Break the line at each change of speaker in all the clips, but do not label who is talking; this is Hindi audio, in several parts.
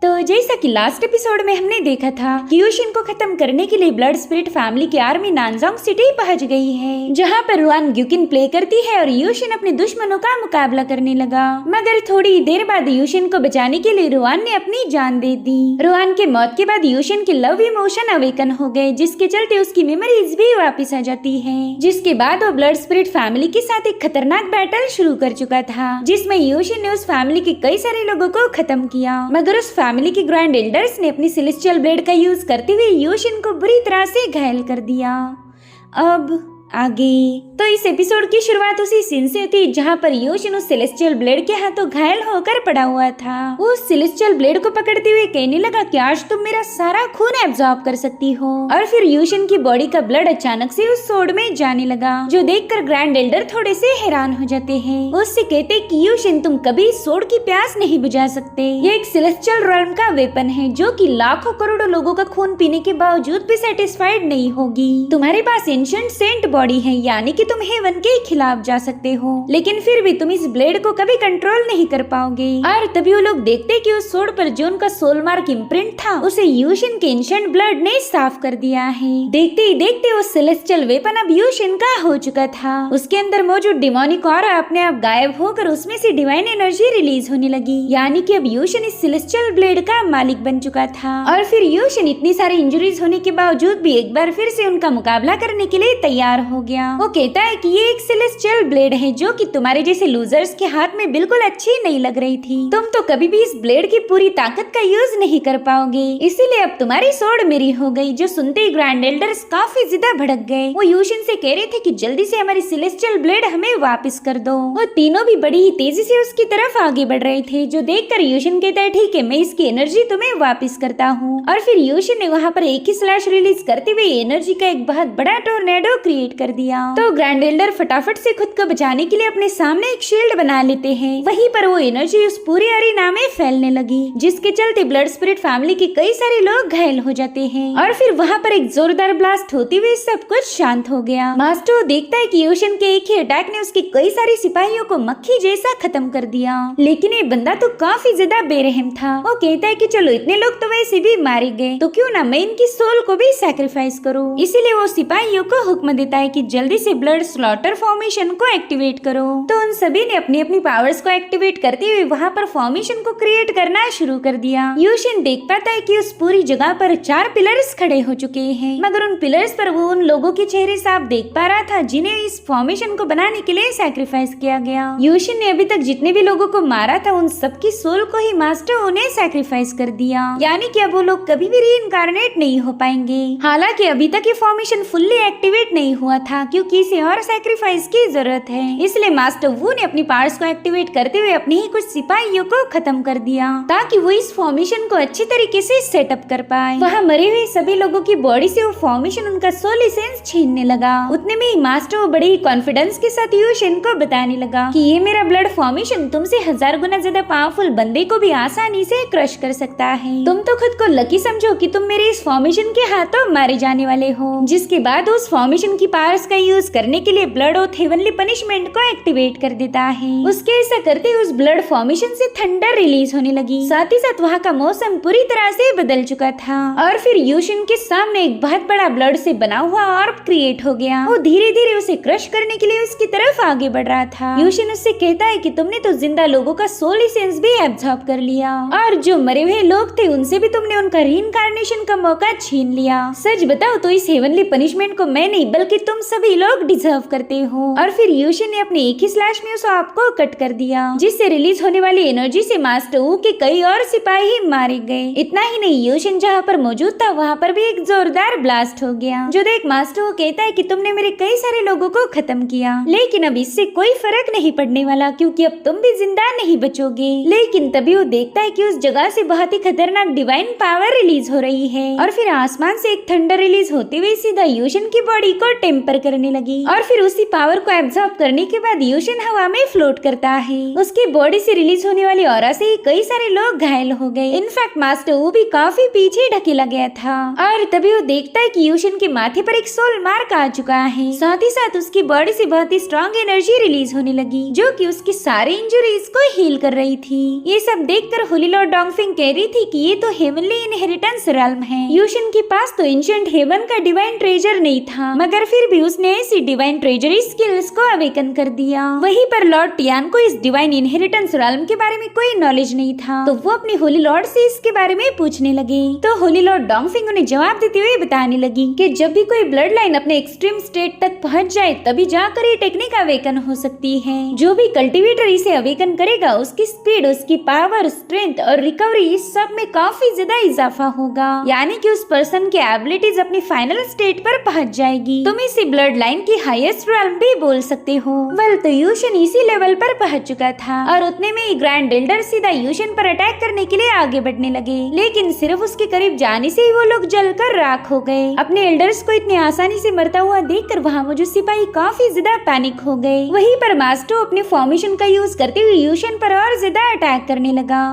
तो जैसा कि लास्ट एपिसोड में हमने देखा था कि यूशिन को खत्म करने के लिए ब्लड स्पिरिट फैमिली की आर्मी नानजोंग सिटी पहुंच गई है, जहां पर रुआन ग्युकिन प्ले करती है और यूशिन अपने दुश्मनों का मुकाबला करने लगा। मगर थोड़ी देर बाद यूशिन को बचाने के लिए रुआन ने अपनी जान दे दी। रुआन के मौत के बाद यूशिन के लव इमोशन अवेकन हो गए, जिसके चलते उसकी मेमोरीज भी वापस आ जाती है। जिसके बाद वो ब्लड स्पिरिट फैमिली के साथ एक खतरनाक बैटल शुरू कर चुका था, जिसमें यूशिन ने उस फैमिली के कई सारे लोगों को खत्म किया। मगर उस फैमिली के ग्रैंड एल्डर्स ने अपनी सेलेस्टियल ब्लेड का यूज करते हुए यूशिन को बुरी तरह से घायल कर दिया। अब आगे तो इस एपिसोड की शुरुआत उसी सीन से होती जहां पर यूशिन उस सेलेस्टियल ब्लेड के हाथों घायल होकर पड़ा हुआ था। वो उस सेलेस्टियल ब्लेड को पकड़ते हुए कहने लगा कि आज तुम मेरा सारा खून एब्जॉर्ब कर सकती हो। और फिर यूशिन की बॉडी का ब्लड अचानक से उस सोड में जाने लगा, जो देखकर ग्रैंड एल्डर थोड़े से हैरान हो जाते हैं। वो उससे कहते कि यूशिन तुम कभी सोड की प्यास नहीं बुझा सकते। ये एक सेलेस्टियल रेल्म का वेपन है जो कि लाखों करोड़ों लोगों का खून पीने के बावजूद भी सेटिस्फाइड नहीं होगी। तुम्हारे पास एंशिएंट सेंट बॉडी है, यानी कि तुम हेवन के खिलाफ जा सकते हो, लेकिन फिर भी तुम इस ब्लेड को कभी कंट्रोल नहीं कर पाओगे। और तभी वो लोग देखते कि उस सोड पर जो उनका सोल मार्क इम्प्रिंट था उसे यूशिन के एंशिएंट ब्लड ने साफ कर दिया है। देखते ही देखते वो सेलेस्टियल वेपन अब यूशिन का हो चुका था। उसके अंदर मौजूद डिमोनिक ऑरा अपने आप गायब होकर उसमें से डिवाइन एनर्जी रिलीज होने लगी, यानी कि अब यूशिन इस सेलेस्टियल ब्लेड का मालिक बन चुका था। और फिर यूशिन इतनी सारी इंजरीज होने के बावजूद भी एक बार फिर से उनका मुकाबला करने के लिए तैयार हो गया। वो कहता है कि ये एक सेलेस्टियल ब्लेड है जो कि तुम्हारे जैसे लूजर्स के हाथ में बिल्कुल अच्छी नहीं लग रही थी। तुम तो कभी भी इस ब्लेड की पूरी ताकत का यूज नहीं कर पाओगे, इसीलिए अब तुम्हारी सोड मेरी हो गई। जो सुनते ही ग्रैंड एल्डर्स काफी ज्यादा भड़क गए। वो यूशिन से कह रहे थे कि जल्दी से हमारी सेलेस्टियल ब्लेड हमें वापस कर दो। वो तीनों भी बड़ी ही तेजी से उसकी तरफ आगे बढ़ रहे थे, जो देखकर यूशिन कहता है ठीक है, मैं इसकी एनर्जी तुम्हें वापस करता हूँ। और फिर यूशिन ने वहाँ पर एक ही स्लैश रिलीज करते हुए एनर्जी का एक बहुत बड़ा टोर्नेडो क्रिएट कर दिया। तो ग्रैंड एल्डर फटाफट से खुद को बचाने के लिए अपने सामने एक शील्ड बना लेते हैं। वहीं पर वो एनर्जी उस पूरे अरीना में फैलने लगी, जिसके चलते ब्लड स्पिरिट फैमिली के कई सारे लोग घायल हो जाते हैं। और फिर वहाँ पर एक जोरदार ब्लास्ट होते हुए सब कुछ शांत हो गया। मास्टर देखता है कि यूशिन के एक ही अटैक ने उसके कई सारे सिपाहियों को मक्खी जैसा खत्म कर दिया, लेकिन ये बंदा तो काफी ज्यादा बेरहम था। वो कहता है कि चलो इतने लोग तो वैसे भी मारे गए, तो क्यों ना मैं इनकी सोल को भी सैक्रिफाइस करूं। इसीलिए वो सिपाहियों को हुक्म देता है कि जल्दी से ब्लड स्लॉटर फॉर्मेशन को एक्टिवेट करो। तो उन सभी ने अपनी अपनी पावर्स को एक्टिवेट करते हुए वहाँ पर फॉर्मेशन को क्रिएट करना शुरू कर दिया। यूशिन देख पाता है कि उस पूरी जगह पर 4 पिलर्स खड़े हो चुके हैं, मगर उन पिलर्स पर वो उन लोगों के चेहरे साफ देख पा रहा था जिन्हें इस फॉर्मेशन को बनाने के लिए सैक्रिफाइस किया गया। यूशिन ने अभी तक जितने भी लोगों को मारा था उन सबकी सोल को ही मास्टर ने सैक्रिफाइस कर दिया, यानी कि अब वो लोग कभी भी रीइंकार्नेट नहीं हो पाएंगे। हालांकि अभी तक ये फॉर्मेशन फुल्ली एक्टिवेट नहीं हुआ था, क्योंकि इसे और सैक्रिफाइस की जरूरत है। इसलिए मास्टर वू ने अपनी पावर्स को एक्टिवेट करते हुए अपने ही कुछ सिपाहियों को खत्म कर दिया, ताकि वो इस फॉर्मेशन को अच्छी तरीके से सेटअप कर पाए। वहाँ मरे हुए सभी लोगों की बॉडी से वो फॉर्मेशन उनका सोल एसेंस छीनने लगा। उतने में ही मास्टर वो बड़े ही कॉन्फिडेंस के साथ यूशिन को बताने लगा कि ये मेरा ब्लड फॉर्मेशन तुमसे 1000 गुना ज्यादा पावरफुल बंदे को भी आसानी से क्रश कर सकता है। तुम तो खुद को लकी समझो कि तुम मेरे इस फॉर्मेशन के हाथों मारे जाने वाले हो। जिसके बाद उस फॉर्मेशन की पावर्स का यूज करने के लिए ब्लड ऑफ हेवनली पनिशमेंट को एक्टिवेट कर देता है। उसके ऐसा करते ही उस ब्लड फॉर्मेशन से थंडर रिलीज होने लगी। साथ ही साथ वहाँ का मौसम पूरी तरह से बदल चुका था। और फिर यूशिन के सामने एक बहुत बड़ा ब्लड से बना हुआ ऑर्ब क्रिएट हो गया। वो धीरे धीरे उसे क्रश करने के लिए उसकी तरफ आगे बढ़ रहा था। यूशिन उससे कहता है कि तुमने तो जिंदा लोगों का सोल एसेंस भी एब्जॉर्ब कर लिया, और जो मरे हुए लोग थे उनसे भी तुमने उनका रीइंकार्नेशन का मौका छीन लिया। सच बताओ तो इस हेवनली पनिशमेंट को मैं नहीं बल्कि तुम सभी लोग डिजर्व करते हो। और फिर यूशिन ने अपने एक ही स्लैश में उस ऑर्ब को कट कर दिया, जिससे रिलीज होने वाली एनर्जी से मास्टर वू के कई और सिपाही मारे गए। इतना ही नहीं, यूशिन जहाँ पर मौजूद था वहाँ पर भी एक जोरदार ब्लास्ट हो गया, जो देख मास्टर वू कहता है कि तुमने मेरे कई सारे लोगों को खत्म किया, लेकिन अब इससे कोई फर्क नहीं पड़ने वाला, क्योंकि अब तुम भी जिंदा नहीं बचोगे। लेकिन तभी वो देखता है कि उस जगह से बहुत ही खतरनाक डिवाइन पावर रिलीज हो रही है, और फिर आसमान से एक थंडर रिलीज होते हुए सीधा यूशिन की बॉडी को टेम्पर टेम्पर करने लगी और फिर उसी पावर को एब्जॉर्ब करने के बाद यूशिन हवा में फ्लोट करता है। उसकी बॉडी से रिलीज होने वाली ऑरा से ही कई सारे लोग घायल हो गए। इनफैक्ट मास्टर वो भी काफी पीछे ढकेला गया था और तभी वो देखता है कि यूशिन के माथे पर एक सोल मार्क आ चुका है। साथ ही साथ उसकी बॉडी से बहुत ही स्ट्रॉन्ग एनर्जी रिलीज होने लगी जो कि उसकी सारी इंजरीज को हील कर रही थी। ये सब देखकर होली लॉर्ड डोंगफिंग कह रही थी कि ये तो हेवनली इनहेरिटेंस रेल्म है। यूशिन के पास तो एंशिएंट हेवन का डिवाइन ट्रेजर नहीं था, मगर फिर भी उसने ऐसी डिवाइन ट्रेजरी स्किल्स को अवेकन कर दिया। वहीं पर लॉर्ड टियान को इस डिवाइन इनहेरिटेंस रेल्म के बारे में कोई नॉलेज नहीं था, तो वो अपनी होली लॉर्ड से इसके बारे में पूछने लगे। तो होली लॉर्ड डोंगफिंग उन्हें जवाब देते हुए बताने लगी कि जब भी कोई ब्लड लाइन अपने एक्सट्रीम स्टेट तक पहुंच जाए तभी जाकर ये टेक्निक अवेकन हो सकती है। जो भी कल्टीवेटर इसे अवेकन करेगा उसकी स्पीड, उसकी पावर, स्ट्रेंथ और रिकवरी इस सब में काफी ज्यादा इजाफा होगा, यानी कि उस पर्सन की एबिलिटीज अपनी फाइनल स्टेट पर पहुंच जाएगी। तुम इसी ब्लड लाइन की हाईएस्ट रेल्म भी बोल सकते हो। वेल, तो यूशिन इसी लेवल पर पहुंच चुका था और उतने में ही ग्रैंड एल्डर सीधा यूशिन पर अटैक करने के लिए आगे बढ़ने लगे, लेकिन सिर्फ उसके करीब जाने से ही वो लोग जलकर राख हो गए। अपने एल्डर्स को इतनी आसानी से मरता हुआ देखकर वहाँ मौजूद सिपाही काफी ज्यादा पैनिक हो गए। वहीं पर मास्टो अपने फॉर्मेशन का यूज करते हुए यूशिन पर और ज्यादा अटैक करने लगा।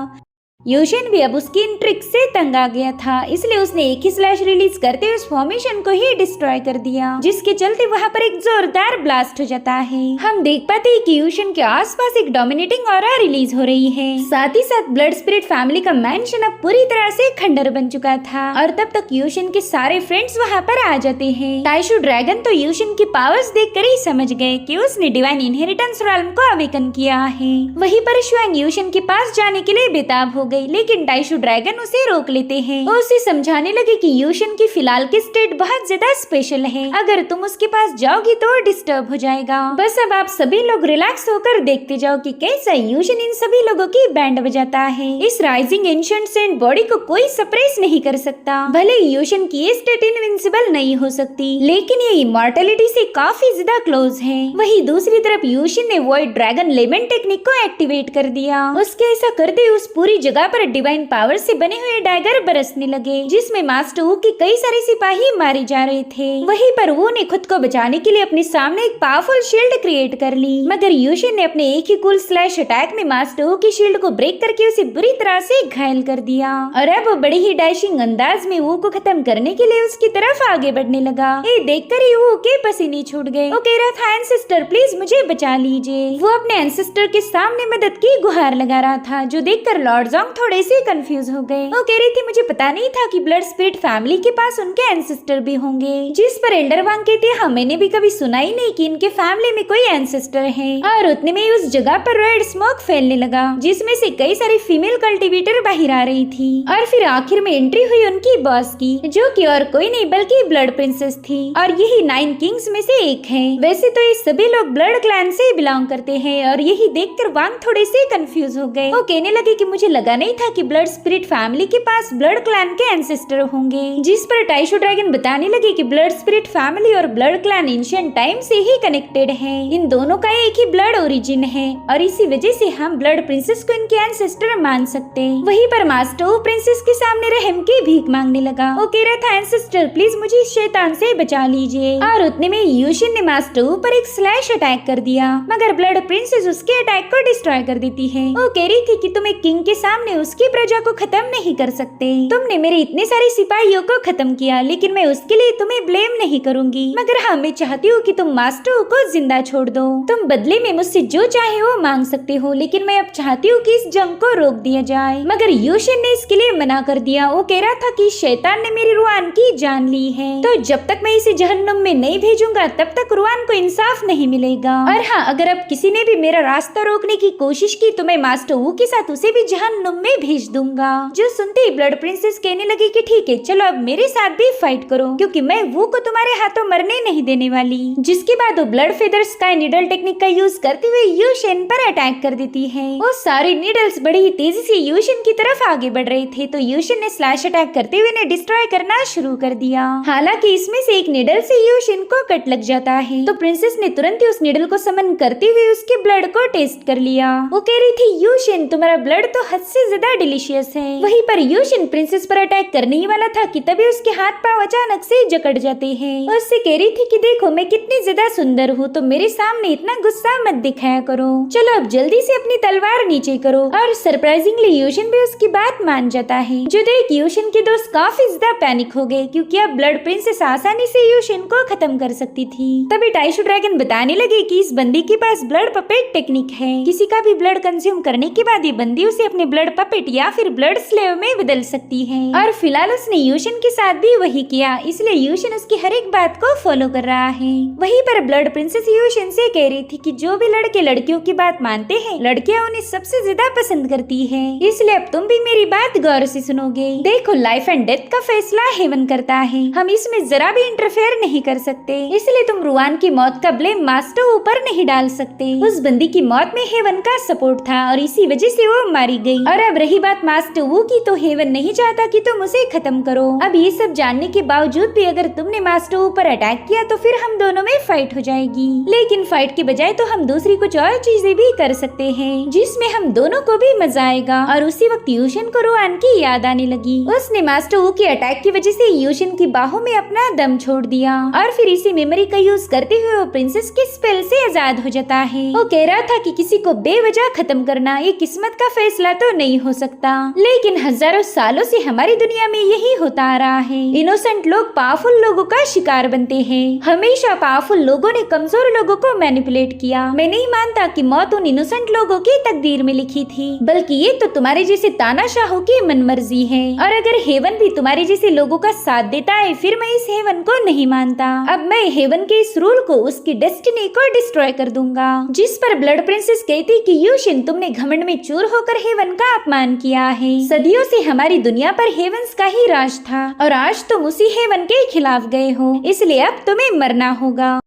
यूशिन भी अब उसकी इन ट्रिक से तंग आ गया था, इसलिए उसने एक ही स्लैश रिलीज करते हुए उस फॉर्मेशन को ही डिस्ट्रॉय कर दिया, जिसके चलते वहाँ पर एक जोरदार ब्लास्ट हो जाता है। हम देख पाते हैं कि यूशिन के आसपास एक डोमिनेटिंग ऑरा रिलीज हो रही है। साथ ही साथ ब्लड स्पिरिट फैमिली का मैंशन अब पूरी तरह से खंडर बन चुका था और तब तक यूशिन के सारे फ्रेंड्स वहाँ पर आ जाते हैं। ताइशु ड्रैगन तो यूशिन की पावर्स देखकर ही समझ गए कि उसने डिवाइन इनहेरिटेंस रेल्म को अवेकन किया है। वहीं पर शुआंग यूशिन के पास जाने के लिए बेताब हो गई, लेकिन टाइशु ड्रैगन उसे रोक लेते हैं। वो उसे समझाने लगे कि यूशिन की फिलहाल की स्टेट बहुत ज्यादा स्पेशल है, अगर तुम उसके पास जाओगी तो डिस्टर्ब हो जाएगा। बस अब आप सभी लोग रिलैक्स होकर देखते जाओ कि कैसा यूशिन इन सभी लोगों की बैंड बजाता है। इस राइजिंग एंशिएंट सेंट बॉडी को कोई सप्रेस नहीं कर सकता। भले यूशिन की ये स्टेट इनविंसिबल नहीं हो सकती, लेकिन ये इमॉर्टैलिटी से काफी ज्यादा क्लोज है। वहीं दूसरी तरफ यूशिन ने वॉइड ड्रैगन लेमेंट टेक्निक को एक्टिवेट कर दिया। उसके ऐसा करते उस पूरी जगह पर डिवाइन पावर से बने हुए डैगर बरसने लगे, जिसमें मास्टर वू के कई सारे सिपाही मारे जा रहे थे। वहीं पर वो ने खुद को बचाने के लिए अपने सामने एक पावरफुल शील्ड क्रिएट कर ली, मगर यूशिन ने अपने एक ही कूल स्लैश अटैक में मास्टर वू की शील्ड को ब्रेक करके उसे बुरी तरह से घायल कर दिया और अब वो बड़ी ही डैशिंग अंदाज में वू को खत्म करने के लिए उसकी तरफ आगे बढ़ने लगा। ये देखकर ही वू के पसीने छूट गए। वो कह रहा था, एंसेस्टर प्लीज मुझे बचा लीजिए। वो अपने एंसेस्टर के सामने मदद की गुहार लगा रहा था, जो देखकर लॉर्ड जोंग थोड़े से कंफ्यूज हो गए। वो कह रही थी, मुझे पता नहीं था कि ब्लड स्पिरिट फैमिली के पास उनके एंसेस्टर भी होंगे। जिस पर एल्डर वांग कहते हैं, मैंने भी कभी सुना ही नहीं कि इनके फैमिली में कोई एंसेस्टर है। और उतने में उस जगह पर रेड स्मोक फैलने लगा, जिसमें से कई सारी फीमेल कल्टीवेटर बाहर आ रही थी और फिर आखिर में एंट्री हुई उनकी बॉस की, जो कि और कोई नहीं बल्कि ब्लड प्रिंसेस थी और यही 9 किंग्स में से एक है। वैसे तो ये सभी लोग ब्लड क्लैन से बिलोंग करते हैं और यही देखकर वांग थोड़े से कंफ्यूज हो गए। वो कहने लगे कि मुझे लगा नहीं था कि ब्लड स्पिरिट फैमिली के पास ब्लड क्लैन के एंसेस्टर होंगे। जिस पर टाइशु ड्रैगन बताने लगे कि ब्लड स्पिरिट फैमिली और ब्लड क्लैन एंशिएंट टाइम से ही कनेक्टेड है। इन दोनों का एक ही ब्लड ओरिजिन है और इसी वजह से हम ब्लड प्रिंसेस को इनके एंसेस्टर मान सकते हैं। वहीं पर मास्टर वो प्रिंसेस के सामने रहम की भीख मांगने लगा। वो कह रहा था, एंसेस्टर प्लीज मुझे इस शैतान से बचा लीजिए। और उतने में यूशिन ने मास्टर पर एक स्लैश अटैक कर दिया, मगर ब्लड प्रिंसेस उसके अटैक को डिस्ट्रॉय कर देती है। वो कह रही थी कि तुम एक किंग के सामने उसकी प्रजा को खत्म नहीं कर सकते। तुमने मेरे इतने सारे सिपाहियों को खत्म किया, लेकिन मैं उसके लिए तुम्हें ब्लेम नहीं करूंगी। मगर हाँ, मैं चाहती हूँ कि तुम मास्टर को जिंदा छोड़ दो। तुम बदले में मुझसे जो चाहे वो मांग सकते हो, लेकिन मैं अब चाहती हूँ कि इस जंग को रोक दिया जाए। मगर यूशिन ने इसके लिए मना कर दिया। वो कह रहा था कि शैतान ने मेरी रुआन की जान ली है, तो जब तक मैं इसे जहन्नुम में नहीं भेजूंगा तब तक रुआन को इंसाफ नहीं मिलेगा। और हाँ, अगर अब किसी ने भी मेरा रास्ता रोकने की कोशिश की तो मैं मास्टर वू के साथ उसे भी जहन्नुम में भेज दूंगा। जो सुनते ही ब्लड प्रिंसेस कहने लगी कि ठीक है, चलो अब मेरे साथ भी फाइट करो, क्योंकि मैं वो को तुम्हारे हाथों मरने नहीं देने वाली। जिसके बाद वो blood feather sky needle technique का यूज करते हुए यूशिन पर अटैक कर देती है। वो सारे नीडल्स बड़ी ही तेजी से यूशिन की तरफ आगे बढ़ रहे थे, तो यूशिन ने स्लैश अटैक करते हुए इन्हें डिस्ट्रॉय करना शुरू कर दिया। हालांकि इसमें से एक नीडल से यूशिन को कट लग जाता है, तो प्रिंसेस ने तुरंत ही उस नीडल को समन करते हुए उसके ब्लड को टेस्ट कर लिया। वो कह रही थी, यूशिन तुम्हारा ब्लड तो हद से ज्यादा डिलीशियस है। वहीं पर यूशिन प्रिंसेस पर अटैक करने ही वाला था कि तभी उसके हाथ पांव अचानक से जकड़ जाते हैं। उससे कह रही थी कि देखो मैं कितनी ज्यादा सुंदर हूँ, तो मेरे सामने इतना गुस्सा मत दिखाया करो, चलो अब जल्दी से अपनी तलवार नीचे करो। और सरप्राइजिंगली यूशिन भी उसकी बात मान जाता है, जो देख यूशिन के दोस्त काफी ज्यादा पैनिक हो गए, क्योंकि अब ब्लड प्रिंसेस आसानी से यूशिन को खत्म कर सकती थी। तभी टाइशू ड्रैगन बताने लगे कि इस बंदी के पास ब्लड पपेट टेक्निक है, किसी का भी ब्लड कंज्यूम करने के बाद ये बंदी उसे अपने ब्लड पपेट या फिर ब्लड स्लेव में बदल सकती है। और फिलहाल उसने यूशिन के साथ भी वही किया, इसलिए यूशिन उसकी हर एक बात को फॉलो कर रहा है। वहीं पर ब्लड प्रिंसेस यूशिन से कह रही थी कि जो भी लड़के लड़कियों की बात मानते हैं, लड़कियां उन्हें सबसे ज्यादा पसंद करती है, इसलिए अब तुम भी मेरी बात गौर से सुनोगे। देखो लाइफ एंड डेथ का फैसला हेवन करता है, हम इसमें जरा भी इंटरफेयर नहीं कर सकते, इसलिए तुम रुआन की मौत का ब्लेम मास्टर ऊपर नहीं डाल सकते। उस बंदी की मौत में हेवन का सपोर्ट था और इसी वजह से वो मारी गई। और अब रही बात मास्टर वू की, तो हेवन नहीं चाहता कि तुम उसे खत्म करो। अब ये सब जानने के बावजूद भी अगर तुमने मास्टर वू पर अटैक किया तो फिर हम दोनों में फाइट हो जाएगी, लेकिन फाइट के बजाय तो हम दूसरी कुछ और चीजें भी कर सकते हैं, जिसमें हम दोनों को भी मजा आएगा। और उसी वक्त यूशिन को रुआन की याद आने लगी। उसने मास्टर वू के अटैक की वजह से यूशिन की बाहों में अपना दम छोड़ दिया और फिर इसी मेमोरी का यूज करते हुए वो प्रिंसेस के स्पेल से आजाद हो जाता है। वो कह रहा था कि किसी को बेवजह खत्म करना ये किस्मत का फैसला तो नहीं हो सकता, लेकिन हजारों सालों से हमारी दुनिया में यही होता आ रहा है। इनोसेंट लोग पावरफुल लोगों का शिकार बनते हैं। हमेशा पावरफुल लोगों ने कमजोर लोगों को मैनिपुलेट किया। मैं नहीं मानता कि मौत उन इनोसेंट लोगों की तकदीर में लिखी थी, बल्कि ये तो तुम्हारे जैसे तानाशाहों की मनमर्जी है। और अगर हेवन भी तुम्हारे जैसे लोगों का साथ देता है, फिर मैं इस हेवन को नहीं मानता। अब मैं हेवन के इस रूल को, उसकी डेस्टिनी को डिस्ट्रॉय कर दूंगा। जिस पर ब्लड प्रिंसेस कहती कि यूशिन तुमने घमंड में चूर होकर हेवन का अपमान किया है। सदियों से हमारी दुनिया पर हेवंस का ही राज था और आज तुम उसी हेवन के खिलाफ गए हो, इसलिए अब तुम्हें मरना होगा।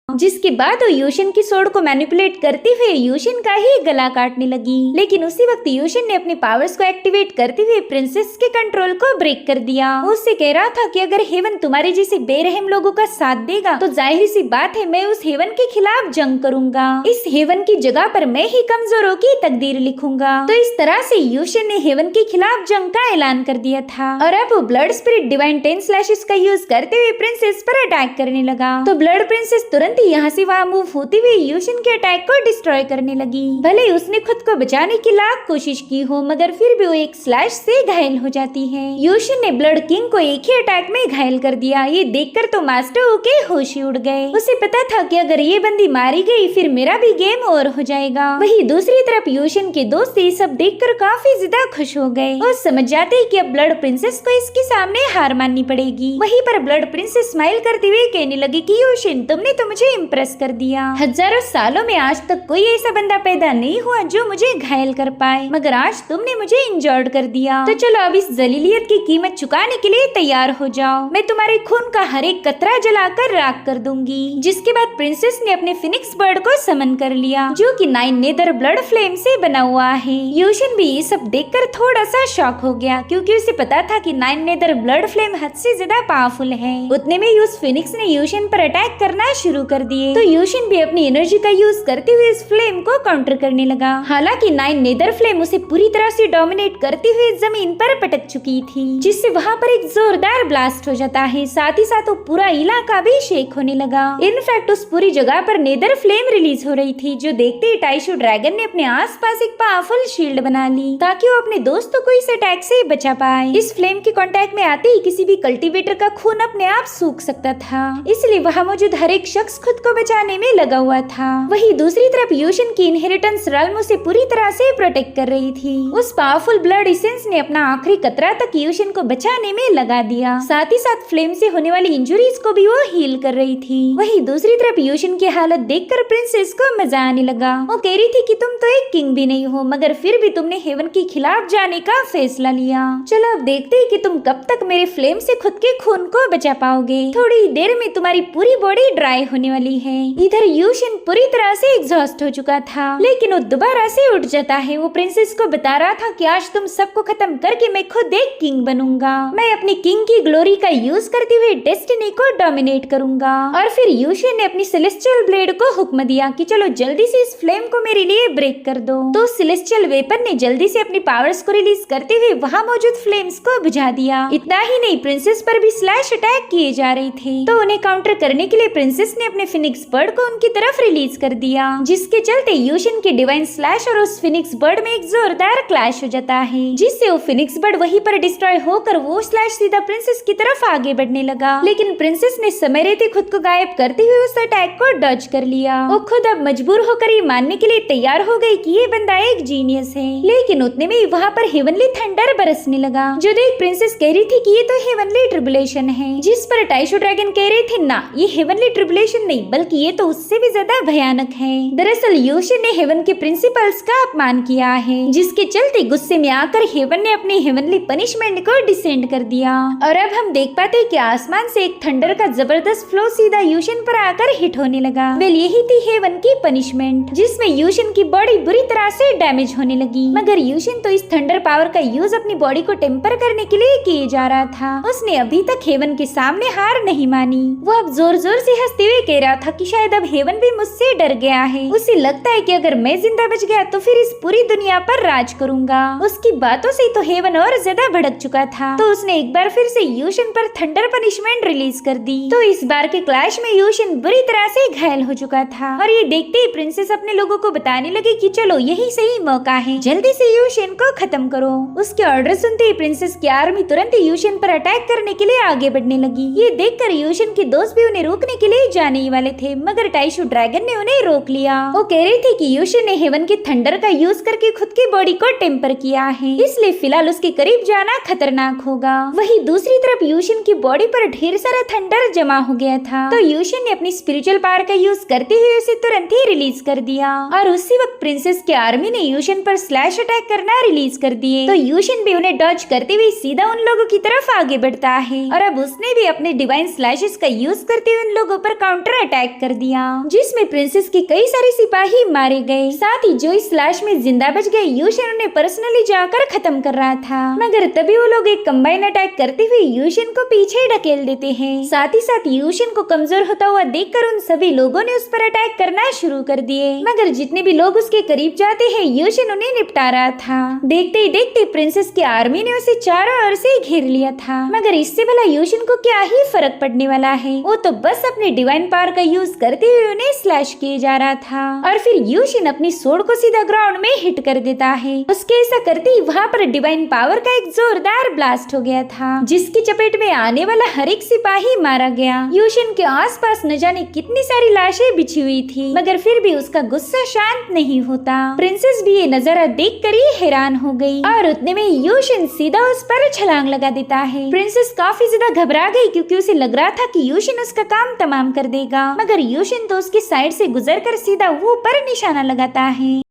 जिसके बाद वो यूशिन की सोड को मैनिपुलेट करते हुए यूशिन का ही गला काटने लगी, लेकिन उसी वक्त यूशिन ने अपने पावर्स को एक्टिवेट करते हुए प्रिंसेस के कंट्रोल को ब्रेक कर दिया। उससे कह रहा था कि अगर हेवन तुम्हारे जैसे बेरहम लोगों का साथ देगा तो जाहिर सी बात है मैं उस हेवन के खिलाफ जंग करूंगा। इस हेवन की जगह पर मैं ही कमजोरों की तकदीर लिखूंगा। तो इस तरह से यूशिन ने हेवन के खिलाफ जंग का ऐलान कर दिया था और अब वो ब्लड स्पिरिट डिवाइन 10 स्लैशेस का यूज करते हुए प्रिंसेस पर अटैक करने लगा। तो ब्लड प्रिंसेस तुरंत यहाँ से वहाँ मूव होती हुई यूशिन के अटैक को डिस्ट्रॉय करने लगी। भले उसने खुद को बचाने की लाख कोशिश की हो, मगर फिर भी वो एक स्लैश से घायल हो जाती है। यूशिन ने ब्लड किंग को एक ही अटैक में घायल कर दिया। ये देखकर तो मास्टर वू के होश ही उड़ गए। उसे पता था कि अगर ये बंदी मारी गई फिर मेरा भी गेम ओवर हो जाएगा। वहीं दूसरी तरफ यूशिन के दोस्त ये सब देखकर काफी ज्यादा खुश हो गए और समझ जाते कि अब ब्लड प्रिंसेस को इसके सामने हार माननी पड़ेगी। वहीं पर ब्लड प्रिंसेस स्माइल करते हुए कहने लगी कि यूशिन तुमने तो मुझे इम्प्रेस कर दिया। हजारों सालों में आज तक कोई ऐसा बंदा पैदा नहीं हुआ जो मुझे घायल कर पाए, मगर आज तुमने मुझे इंजर्ड कर दिया। तो चलो अब इस जलीलियत की कीमत चुकाने के लिए तैयार हो जाओ। मैं तुम्हारे खून का हर एक कतरा जलाकर राख कर दूंगी। जिसके बाद प्रिंसेस ने अपने फिनिक्स बर्ड को समन कर लिया, जो कि 9 नेदर ब्लड फ्लेम से बना हुआ है। यूशिन भी ये सब देखकर थोड़ा सा शॉक हो गया, क्योंकि उसे पता था कि 9 नेदर ब्लड फ्लेम हद से ज्यादा पावरफुल है। उतने में उस फिनिक्स ने यूशिन पर अटैक करना शुरू कर दिए। तो यूशिन भी अपनी एनर्जी का यूज करते हुए इस फ्लेम को काउंटर करने लगा। हालांकि 9 नेदर फ्लेम उसे पूरी तरह से डोमिनेट करते हुए जमीन पर पटक चुकी थी, जिससे वहाँ पर एक जोरदार ब्लास्ट हो जाता है। साथ ही साथ वो पूरा इलाका भी शेक होने लगा। इनफैक्ट उस पूरी जगह पर नेदर फ्लेम रिलीज हो रही थी, जो देखते ही टाइशू ड्रैगन ने अपने आसपास एक पावरफुल शील्ड बना ली ताकि वो अपने दोस्तों को इस अटैक से बचा पाए। इस फ्लेम के कांटेक्ट में आते ही किसी भी कल्टीवेटर का खून अपने आप सूख सकता था, इसलिए वहाँ मौजूद हर एक शख्स खुद को बचाने में लगा हुआ था। वहीं दूसरी तरफ यूशिन की इनहेरिटेंस रल्म उसे पूरी तरह से प्रोटेक्ट कर रही थी। उस पावरफुल ब्लड एसेंस ने अपना आखिरी कतरा तक यूशिन को बचाने में लगा दिया। साथ ही साथ फ्लेम से होने वाली इंजुरीज को भी वो हील कर रही थी। वहीं दूसरी तरफ यूशिन की हालत देखकर प्रिंसेस को मजा आने लगा। वो कह रही थी कि तुम तो एक किंग भी नहीं हो, मगर फिर भी तुमने हेवन के खिलाफ जाने का फैसला लिया। चलो अब देखते हैं कि तुम कब तक मेरे फ्लेम से खुद के खून को बचा पाओगे। थोड़ी देर में तुम्हारी पूरी बॉडी ड्राई होने वाली वाली है। इधर यूशिन पूरी तरह से एग्जॉस्ट हो चुका था, लेकिन वो दोबारा से उठ जाता है। वो प्रिंसेस को बता रहा था कि आज तुम सबको खत्म करके मैं खुद एक किंग बनूंगा। मैं अपनी किंग की ग्लोरी का यूज करते हुए डेस्टिनी को डोमिनेट करूंगा। और फिर यूशिन ने अपनी सेलेस्टियल ब्लेड को हुक्म दिया कि चलो जल्दी से इस फ्लेम को मेरे लिए ब्रेक कर दो। तो सेलेस्टियल वेपन ने जल्दी से अपनी पावर्स को रिलीज करते हुए वहाँ मौजूद फ्लेम्स को बुझा दिया। इतना ही नहीं, प्रिंसेस पर भी स्लैश अटैक किए जा रहे थे, तो उन्हें काउंटर करने के लिए प्रिंसेस ने अपने फिनिक्स बर्ड को उनकी तरफ रिलीज कर दिया, जिसके चलते यूशिन के डिवाइन स्लैश और उस फिनिक्स बर्ड में एक जोरदार क्लैश हो जाता है, जिससे वो फिनिक्स बर्ड वहीं पर डिस्ट्रॉय होकर वो स्लैश सीधा प्रिंसेस की तरफ आगे बढ़ने लगा। लेकिन प्रिंसेस ने समय रहते खुद को गायब करते हुए उस अटैक को डॉज कर लिया। वो खुद अब मजबूर होकर ये मानने के लिए तैयार हो गई कि ये बंदा एक जीनियस है। लेकिन उतने में वहाँ पर हेवनली थंडर बरसने लगा, जो देख प्रिंसेस कह रही थी कि ये तो हेवनली ट्रिबुलेशन है, जिस पर टाइशो ड्रैगन कह रहे थे ना, ये हेवनली ट्रिबुलेशन नहीं बल्कि ये तो उससे भी ज्यादा भयानक है। दरअसल यूशिन ने हेवन के प्रिंसिपल्स का अपमान किया है, जिसके चलते गुस्से में आकर हेवन ने अपनी हेवनली पनिशमेंट को डिसेंड कर दिया। और अब हम देख पाते हैं कि आसमान से एक थंडर का जबरदस्त फ्लो सीधा यूशिन पर आकर हिट होने लगा। वेल यही थी हेवन की पनिशमेंट, जिसमें यूशिन की बॉडी बुरी तरह से डैमेज होने लगी। मगर यूशिन तो इस थंडर पावर का यूज अपनी बॉडी को टेम्पर करने के लिए किए जा रहा था। उसने अभी तक हेवन के सामने हार नहीं मानी। वो अब जोर जोर से हंसते हुए कह रहा था कि शायद अब हेवन भी मुझसे डर गया है। उसे लगता है कि अगर मैं जिंदा बच गया तो फिर इस पूरी दुनिया पर राज करूंगा। उसकी बातों से तो हेवन और ज्यादा भड़क चुका था, तो उसने एक बार फिर से यूशिन पर थंडर पनिशमेंट रिलीज कर दी। तो इस बार के क्लैश में यूशिन बुरी तरह से घायल हो चुका था, और ये देखते ही प्रिंसेस अपने लोगों को बताने लगी कि चलो यही सही मौका है, जल्दी से यूशिन को खत्म करो। उसके ऑर्डर सुनते ही प्रिंसेस की आर्मी तुरंत ही यूशिन पर अटैक करने के लिए आगे बढ़ने लगी। ये देखकर यूशिन के दोस्त भी उन्हें रोकने के लिए जाने ही वाले थे, मगर टाइशो ड्रैगन ने उन्हें रोक लिया। वो कह रही थी कि यूशिन ने हेवन के थंडर का यूज करके खुद की बॉडी को टेम्पर किया है, इसलिए फिलहाल उसके करीब जाना खतरनाक होगा। वहीं दूसरी तरफ यूशिन की बॉडी पर ढेर सारा थंडर जमा हो गया था, तो यूशिन ने अपनी स्पिरिचुअल पावर का यूज करते हुए उसे तुरंत ही रिलीज कर दिया। और उसी वक्त प्रिंसेस की आर्मी ने यूशिन पर स्लैश अटैक करना रिलीज कर दिए, तो यूशिन भी उन्हें डॉज करते हुए सीधा उन लोगों की तरफ आगे बढ़ता है। और अब उसने भी अपने डिवाइन स्लैशेस का यूज करते हुए उन लोगों पर काउंटर अटैक कर दिया, जिसमें प्रिंसेस के कई सारे सिपाही मारे गए। साथ ही जो इस स्लैश में जिंदा बच गए, यूशिन उन्हें पर्सनली जाकर खत्म कर रहा था, मगर तभी वो लोग एक कंबाइन अटैक करते हुए यूशिन को पीछे ढकेल देते हैं। साथ ही साथ यूशिन को कमजोर होता हुआ देखकर उन सभी लोगों ने उस पर अटैक करना शुरू कर दिए, मगर जितने भी लोग उसके करीब जाते हैं यूशिन उन्हें निपटा रहा था। देखते ही देखते प्रिंसेस की आर्मी ने उसे चारों ओर से घेर लिया था, मगर इससे भला यूशिन को क्या ही फर्क पड़ने वाला है। वो तो बस अपने डिवाइन पावर का यूज करते हुए उन्हें स्लैश किए जा रहा था, और फिर यूशिन अपनी सोर्ड को सीधा ग्राउंड में हिट कर देता है। उसके ऐसा करते ही वहाँ पर डिवाइन पावर का एक जोरदार ब्लास्ट हो गया था, जिसकी चपेट में आने वाला हर एक सिपाही मारा गया। यूशिन के आसपास न जाने कितनी सारी लाशें बिछी हुई थी, मगर फिर भी उसका गुस्सा शांत नहीं होता। प्रिंसेस भी ये नजारा देखकर ही हैरान हो गई, और उतने में यूशिन सीधा उस पर छलांग लगा देता है। प्रिंसेस काफी ज्यादा घबरा गई, क्योंकि उसे लग रहा था कि यूशिन उसका काम तमाम कर देगा, मगर यूशिन तो उसके साइड से गुजरकर सीधा वो पर निशाना लगाता है।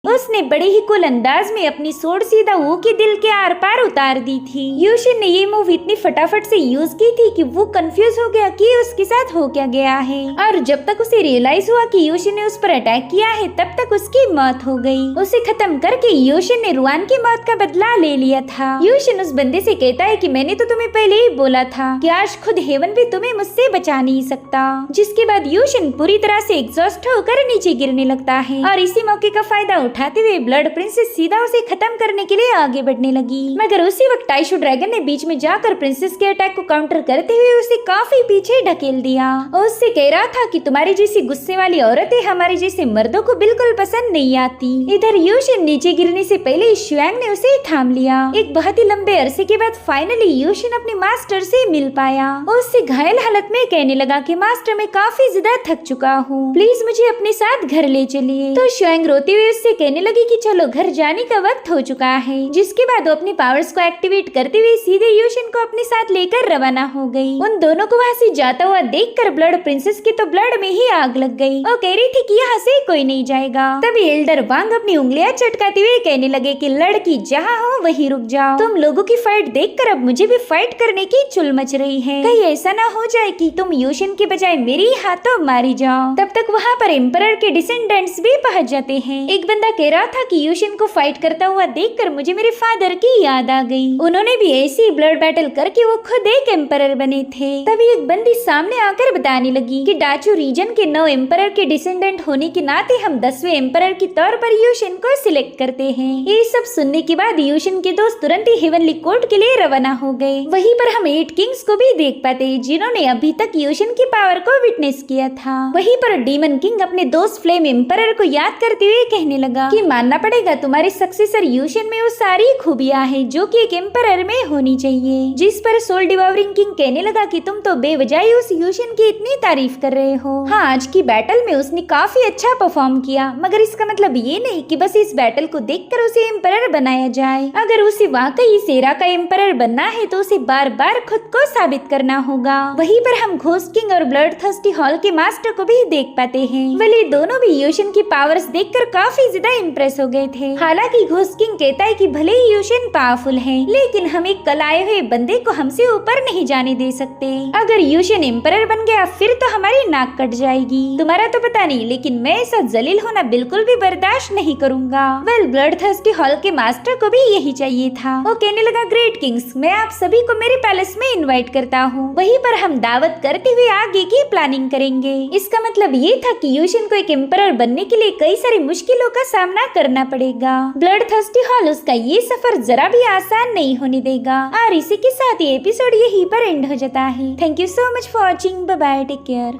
उसने बड़े ही कूल अंदाज में अपनी सोर्ड सीधा वो के दिल के आर पार उतार दी थी। यूशिन ने ये मूव इतनी फटाफट से यूज की थी कि वो कंफ्यूज हो गया कि उसके साथ हो क्या गया है, और जब तक उसे रियलाइज हुआ कि यूशिन ने उस पर अटैक किया है, तब तक उसकी मौत हो गई। उसे खत्म करके यूशिन ने रुआन की मौत का बदला ले लिया था। यूशिन उस बंदे से कहता है कि मैंने तो तुम्हें पहले ही बोला था कि आज खुद हेवन भी तुम्हें मुझसे बचा नहीं सकता। जिसके बाद यूशिन पूरी तरह से एग्जॉस्ट होकर नीचे गिरने लगता है, और इसी मौके का फायदा उठाते हुए ब्लड प्रिंसेस सीधा उसे खत्म करने के लिए आगे बढ़ने लगी। मगर उसी वक्त टाइशो ड्रैगन ने बीच में जाकर प्रिंसेस के अटैक को काउंटर करते हुए उसे काफी पीछे ढकेल दिया, और उससे कह रहा था कि तुम्हारी जैसी गुस्से वाली औरतें हमारे जैसे मर्दों को बिल्कुल पसंद नहीं आती। इधर यूशिन नीचे गिरने से पहले शुआंग ने उसे थाम लिया। एक बहुत ही लंबे अरसे के बाद फाइनली यूशिन अपने मास्टर से मिल पाया, और उससे घायल हालत में कहने लगा कि मास्टर मैं काफी ज्यादा थक चुका हूँ, प्लीज मुझे अपने साथ घर ले चलिए। तो शुआंग रोते हुए उससे कहने लगी कि चलो घर जाने का वक्त हो चुका है, जिसके बाद वो अपनी पावर्स को एक्टिवेट करते हुए सीधे यूशिन को अपने साथ लेकर रवाना हो गई। उन दोनों को वहाँ से जाता हुआ देखकर ब्लड प्रिंसेस की तो ब्लड में ही आग लग गई। वो कह रही थी कि यहाँ से कोई नहीं जाएगा। तभी एल्डर वांग अपनी उंगलियां चटकाते हुए कहने लगे कि लड़की जहाँ हो वहीं रुक जाओ। तुम लोगों की फाइट देखकर अब मुझे भी फाइट करने की चुल मच रही है। कहीं ऐसा ना हो जाए कि तुम यूशिन के बजाय मेरे ही हाथों मारी जाओ। तब तक वहाँ पर एम्परर के डिसेंडेंट्स भी पहुँच जाते हैं। एक बंदा कह रहा था कि यूशिन को फाइट करता हुआ देखकर मुझे मेरे फादर की याद आ गई। उन्होंने भी ऐसी ब्लड बैटल करके वो खुद एक एम्परर बने थे। तभी एक बंदी सामने आकर बताने लगी कि डाचू रीजन के 9 एम्परर के डिसेंडेंट होने के नाते हम 10वें एम्परर के तौर पर यूशिन को सिलेक्ट करते हैं। ये सब सुनने के बाद यूशिन के दोस्त तुरंत ही हेवनली कोर्ट के लिए रवाना हो गए। वहीं पर हम 8 किंग्स को भी देख पाते जिन्होंने अभी तक यूशिन की पावर को विटनेस किया था। वहीं पर डीमन किंग अपने दोस्त फ्लेम एम्परर को याद करते हुए कहने लगा कि मानना पड़ेगा तुम्हारे सक्सेसर यूशिन में वो सारी खूबियां हैं जो कि एक एम्परर में होनी चाहिए। जिस पर सोल डिवोरिंग किंग कहने लगा कि तुम तो बेवजह उस यूशिन की इतनी तारीफ कर रहे हो। हाँ, आज की बैटल में उसने काफी अच्छा परफॉर्म किया, मगर इसका मतलब ये नहीं कि बस इस बैटल को देखकर उसे एम्परर बनाया जाए। अगर उसे वाकई सेरा का एम्परर बनना है तो उसे बार बार खुद को साबित करना होगा। वहीं पर हम घोस्ट किंग और ब्लड थर्स्टी हॉल के मास्टर को भी देख पाते हैं। वली दोनों भी यूशिन की पावर्स देखकर काफी ज्यादा इम्प्रेस हो गए थे। हालांकि घोस्ट किंग कहता है कि भले ही यूशिन पावरफुल है, लेकिन हम एक कल आए हुए बंदे को हमसे ऊपर नहीं जाने दे सकते। अगर यूशिन एम्परर बन गया फिर तो हमारी नाक कट जाएगी। तुम्हारा तो पता नहीं, लेकिन मैं ऐसा जलील होना बिल्कुल भी बर्दाश्त नहीं करूंगा। वेल, ब्लड थर्स्टी हॉल के मास्टर को भी यही चाहिए था। वो कहने लगा, ग्रेट किंग्स, मैं आप सभी को मेरे पैलेस में इनवाइट करता हूँ। वहीं पर हम दावत करते हुए आगे की प्लानिंग करेंगे। इसका मतलब ये था कि यूशिन को एक एम्परर बनने के लिए कई सारी मुश्किलों का सामना करना पड़ेगा। ब्लड थर्स्टी हॉल उसका ये सफर जरा भी आसान नहीं होने देगा। और इसी के साथ ये एपिसोड यहीं पर एंड हो जाता है। Thank you so much for watching. Bye bye, take care.